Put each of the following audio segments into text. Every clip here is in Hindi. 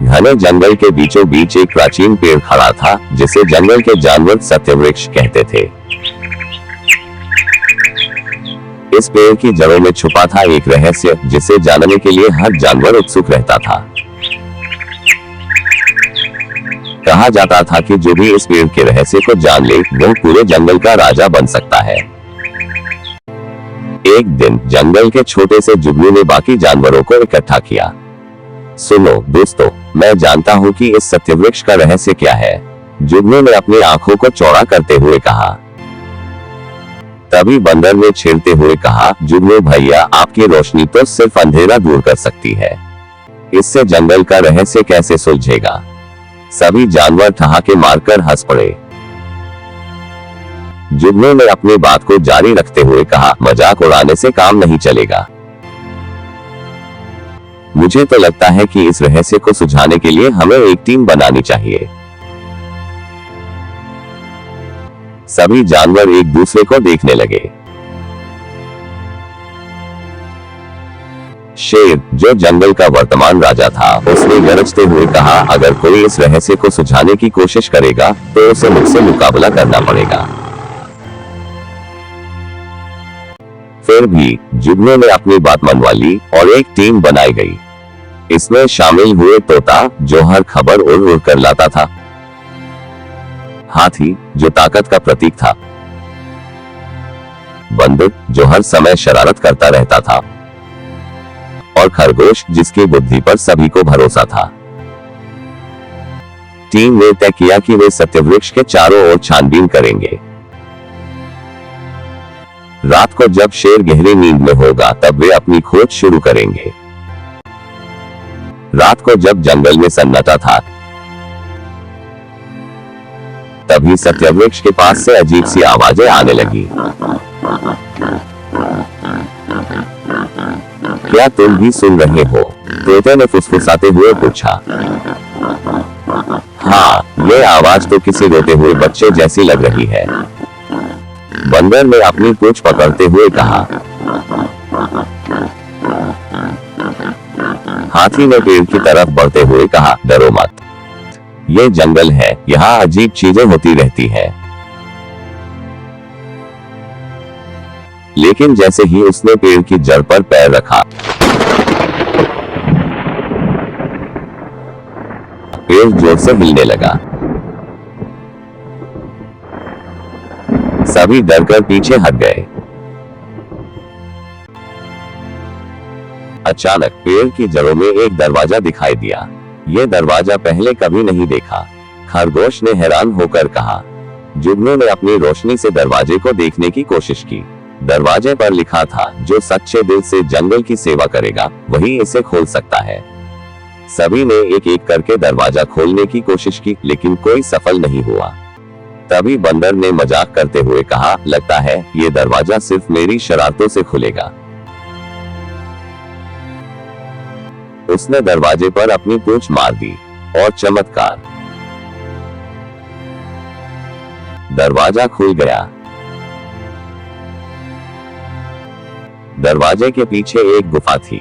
घने जंगल के बीचों बीच एक प्राचीन पेड़ खड़ा था, जिसे जंगल के जानवर सत्यवृक्ष कहते थे। इस पेड़ की जड़ों में छुपा था एक रहस्य, जिसे जानने के लिए हर जानवर उत्सुक रहता था। कहा जाता था कि जो भी इस पेड़ के रहस्य को जान ले, वह पूरे जंगल का राजा बन सकता है। एक दिन जंगल के छोटे से जुगनू ने बाकी जानवरों को इकट्ठा किया। सुनो दोस्तों, मैं जानता हूँ कि इस सत्यवृक्ष का रहस्य क्या है, जुगनू ने अपनी आंखों को चौड़ा करते हुए कहा। तभी बंदर ने छेड़ते हुए कहा, जुगनू भैया, आपकी रोशनी तो सिर्फ अंधेरा दूर कर सकती है, इससे जंगल का रहस्य कैसे सुलझेगा। सभी जानवर ठहाके मारकर हंस पड़े। जुगनू ने अपनी बात को जारी रखते हुए कहा, मजाक उड़ाने से काम नहीं चलेगा। मुझे तो लगता है कि इस रहस्य को सुलझाने के लिए हमें एक टीम बनानी चाहिए। सभी जानवर एक दूसरे को देखने लगे। शेर, जो जंगल का वर्तमान राजा था, उसने गरजते हुए कहा, अगर कोई इस रहस्य को सुलझाने की कोशिश करेगा तो उसे मुझसे मुकाबला करना पड़ेगा। फिर भी जुगनू ने अपनी बात मनवा ली और एक टीम बनाई गई। इसमें शामिल हुए तोता, जो हर खबर उड़ उड़ कर लाता था, हाथी, जो ताकत का प्रतीक था, बंदर, जो हर समय शरारत करता रहता था, और खरगोश, जिसकी बुद्धि पर सभी को भरोसा था। टीम ने तय किया कि वे सत्यवृक्ष के चारों ओर छानबीन करेंगे। रात को जब शेर गहरी नींद में होगा, तब वे अपनी खोज शुरू करेंगे। रात को जब जंगल में सन्नाटा था, तभी सत्यवृक्ष के पास से अजीब सी आवाजें आने लगी। क्या तुम भी सुन रहे हो? तोते ने फुसफुसाते हुए पूछा। हाँ, ये आवाज तो किसी रोते हुए बच्चे जैसी लग रही है, बंदर ने अपनी पूंछ पकड़ते हुए कहा। हाथी ने पेड़ की तरफ बढ़ते हुए कहा, डरो मत, ये जंगल है, यहाँ अजीब चीजें होती रहती है। लेकिन जैसे ही उसने पेड़ की जड़ पर पैर रखा, पेड़ जोर से हिलने लगा। सभी डरकर पीछे हट गए। अचानक पेड़ की जड़ों में एक दरवाजा दिखाई दिया। ये दरवाजा पहले कभी नहीं देखा। खरगोश ने हैरान होकर कहा। जुगनू ने अपनी रोशनी से दरवाजे को देखने की कोशिश की। दरवाजे पर लिखा था, जो सच्चे दिल से जंगल की सेवा करेगा, वही इसे खोल सकता है। सभी ने एक एक करके दरवाजा खोलने की कोशिश की, लेकिन कोई सफल नहीं हुआ। तभी बंदर ने मजाक करते हुए कहा, लगता है ये दरवाजा सिर्फ मेरी शरारतों से खुलेगा। उसने दरवाजे पर अपनी पूंछ मार दी और चमत्कार, दरवाजा खुल गया। दरवाजे के पीछे एक गुफा थी।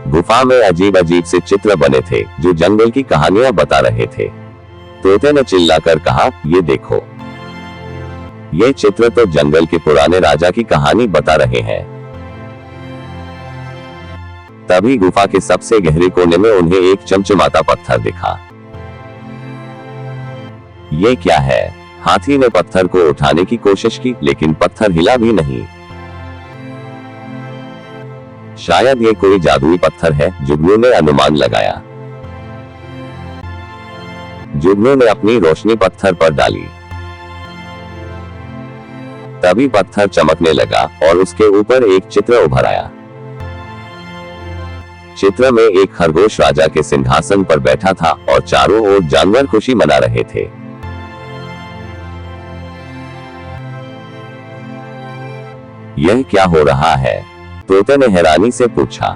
गुफा में अजीब अजीब से चित्र बने थे, जो जंगल की कहानियां बता रहे थे। तोते ने चिल्लाकर कहा, ये देखो, ये चित्र तो जंगल के पुराने राजा की कहानी बता रहे हैं। तभी गुफा के सबसे गहरे कोने में उन्हें एक चमचमाता पत्थर दिखा। ये क्या है? हाथी ने पत्थर को उठाने की कोशिश की, लेकिन पत्थर हिला भी नहीं। शायद ये कोई जादुई पत्थर है, जुगनू ने अनुमान लगाया। जुगनू ने अपनी रोशनी पत्थर पर डाली। तभी पत्थर चमकने लगा और उसके ऊपर एक चित्र उभर आया। चित्र में एक खरगोश राजा के सिंहासन पर बैठा था और चारों ओर जानवर खुशी मना रहे थे। यह क्या हो रहा है? तोते ने हैरानी से पूछा।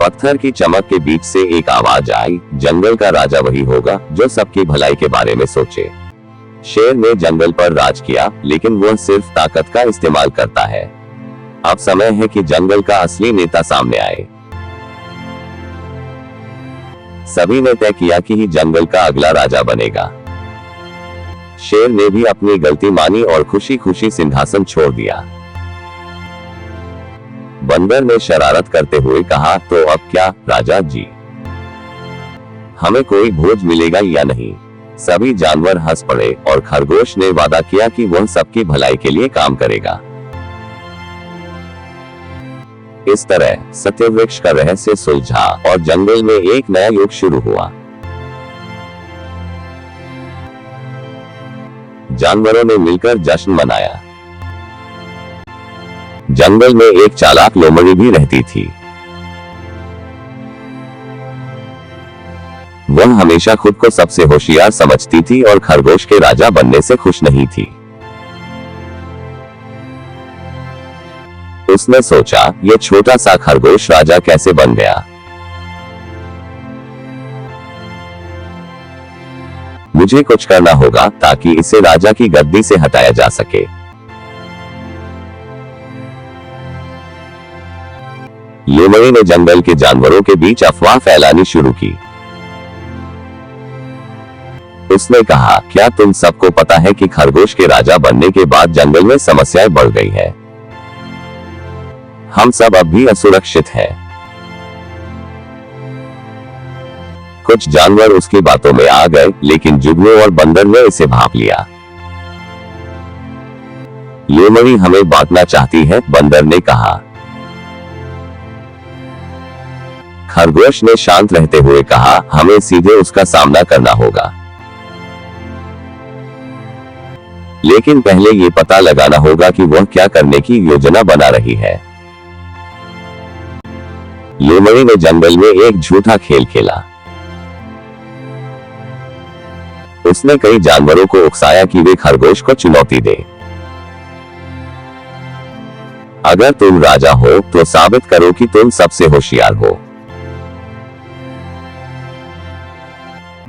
पत्थर की चमक के बीच से एक आवाज आई, जंगल का राजा वही होगा जो सबकी भलाई के बारे में सोचे। शेर ने जंगल पर राज किया, लेकिन वह सिर्फ ताकत का इस्तेमाल करता है। अब समय है कि जंगल का असली नेता सामने आए। सभी ने तय किया कि ही जंगल का अगला राजा बनेगा। शेर ने भी अपनी गलती मानी और खुशी खुशी सिंहासन छोड़ दिया। बंदर ने शरारत करते हुए कहा, तो अब क्या राजा जी, हमें कोई भोज मिलेगा या नहीं? सभी जानवर हंस पड़े और खरगोश ने वादा किया कि वह सबकी भलाई के लिए काम करेगा। इस तरह सत्यवृक्ष का रहस्य सुलझा और जंगल में एक नया युग शुरू हुआ। जानवरों ने मिलकर जश्न मनाया। जंगल में एक चालाक लोमड़ी भी रहती थी। वह हमेशा खुद को सबसे होशियार समझती थी और खरगोश के राजा बनने से खुश नहीं थी। उसने सोचा, यह छोटा सा खरगोश राजा कैसे बन गया? मुझे कुछ करना होगा ताकि इसे राजा की गद्दी से हटाया जा सके। लोमड़ी ने जंगल के जानवरों के बीच अफवाह फैलानी शुरू की। उसने कहा, क्या तुम सबको पता है कि खरगोश के राजा बनने के बाद जंगल में समस्याएं बढ़ गई है? हम सब अब भी असुरक्षित हैं। कुछ जानवर उसकी बातों में आ गए, लेकिन जुगनू और बंदर ने इसे भांप लिया। लोमड़ी हमें बांटना चाहती है, बंदर ने कहा। खरगोश ने शांत रहते हुए कहा, हमें सीधे उसका सामना करना होगा, लेकिन पहले ये पता लगाना होगा कि वह क्या करने की योजना बना रही है। लोमड़ी ने जंगल में एक झूठा खेल खेला। उसने कई जानवरों को उकसाया कि वे खरगोश को चुनौती दें। अगर तुम राजा हो तो साबित करो कि तुम सबसे होशियार हो।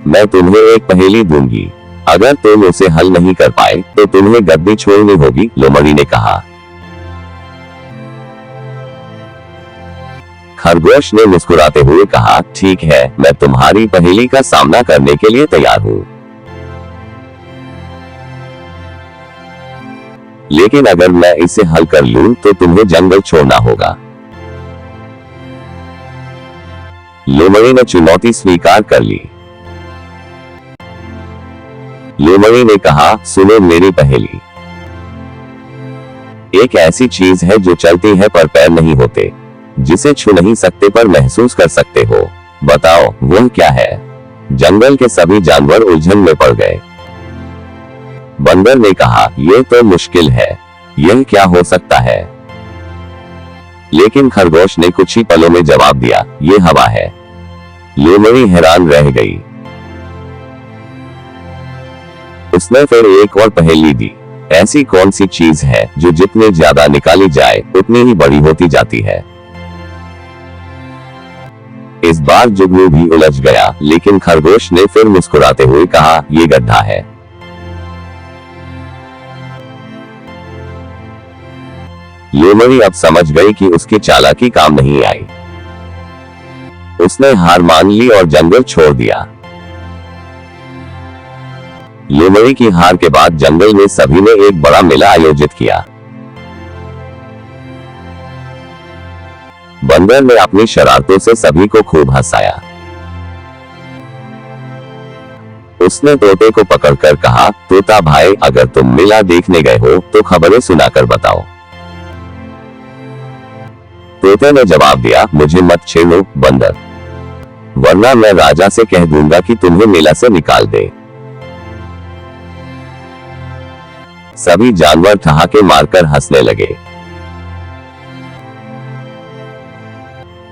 मैं तुम्हें एक पहेली दूंगी, अगर तुम उसे हल नहीं कर पाए तो तुम्हें गद्दी छोड़नी होगी, लोमड़ी ने कहा। खरगोश ने मुस्कुराते हुए कहा, ठीक है, मैं तुम्हारी पहेली का सामना करने के लिए तैयार हूं, लेकिन अगर मैं इसे हल कर लूं तो तुम्हें जंगल छोड़ना होगा। लोमड़ी ने चुनौती स्वीकार कर ली। लोमड़ी ने कहा, सुनो मेरी पहेली। एक ऐसी चीज है जो चलती है पर पैर नहीं होते, जिसे छू नहीं सकते पर महसूस कर सकते हो। बताओ वह क्या है? जंगल के सभी जानवर उलझन में पड़ गए। बंदर ने कहा, यह तो मुश्किल है, यह क्या हो सकता है? लेकिन खरगोश ने कुछ ही पलों में जवाब दिया, यह हवा है। लोमड़ी हैरान रह गई। उसने फिर एक और पहेली दी, ऐसी कौन सी चीज है जो जितने ज्यादा निकाली जाए उतनी ही बड़ी होती जाती है? इस बार जुगनू भी उलझ गया, लेकिन खरगोश ने फिर मुस्कुराते हुए कहा, यह गड्ढा है। लोमड़ी अब समझ गई कि उसकी चालाकी काम नहीं आई। उसने हार मान ली और जंगल छोड़ दिया। लोमड़ी की हार के बाद जंगल में सभी ने एक बड़ा मेला आयोजित किया। बंदर ने अपनी शरारतों से सभी को खूब हंसाया। उसने तोते को पकड़कर कहा, तोता भाई, अगर तुम मेला देखने गए हो तो खबरें सुनाकर बताओ। तोते ने जवाब दिया, मुझे मत छेड़ो बंदर, वरना मैं राजा से कह दूंगा कि तुम्हें मेला से निकाल दे। सभी जानवर ठहाके मारकर हंसने लगे।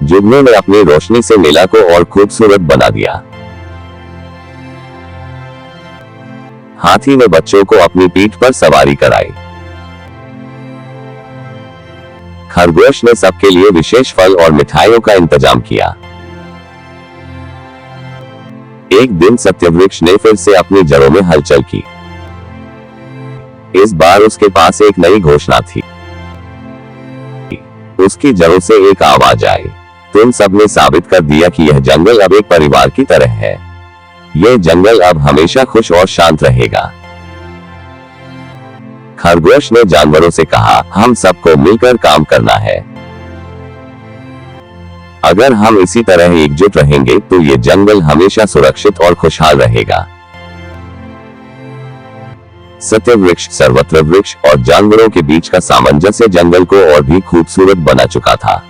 जुगनू ने अपनी रोशनी से मेला को और खूबसूरत बना दिया। हाथी ने बच्चों को अपनी पीठ पर सवारी कराई। खरगोश ने सबके लिए विशेष फल और मिठाइयों का इंतजाम किया। एक दिन सत्यवृक्ष ने फिर से अपनी जड़ों में हलचल की। इस बार उसके पास एक नई घोषणा थी। उसकी जड़ों से एक आवाज आई, तुम सबने साबित कर दिया कि यह जंगल अब एक परिवार की तरह है। यह जंगल अब हमेशा खुश और शांत रहेगा। खरगोश ने जानवरों से कहा, हम सबको मिलकर काम करना है। अगर हम इसी तरह एकजुट रहेंगे तो ये जंगल हमेशा सुरक्षित और खुशहाल रहेगा। सत्य वृक्ष, सर्वत्र वृक्ष और जानवरों के बीच का सामंजस्य जंगल को और भी खूबसूरत बना चुका था।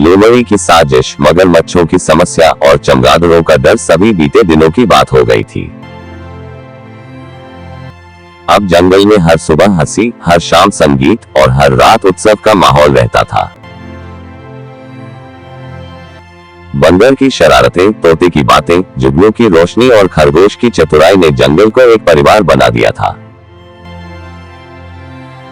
लोमड़ी की साजिश, मगरमच्छों की समस्या और चमगादड़ों का डर सभी बीते दिनों की बात हो गई थी। अब जंगल में हर सुबह हंसी, हर शाम संगीत और हर रात उत्सव का माहौल रहता था। बंदर की शरारतें, तोते की बातें, जुगनू की रोशनी और खरगोश की चतुराई ने जंगल को एक परिवार बना दिया था।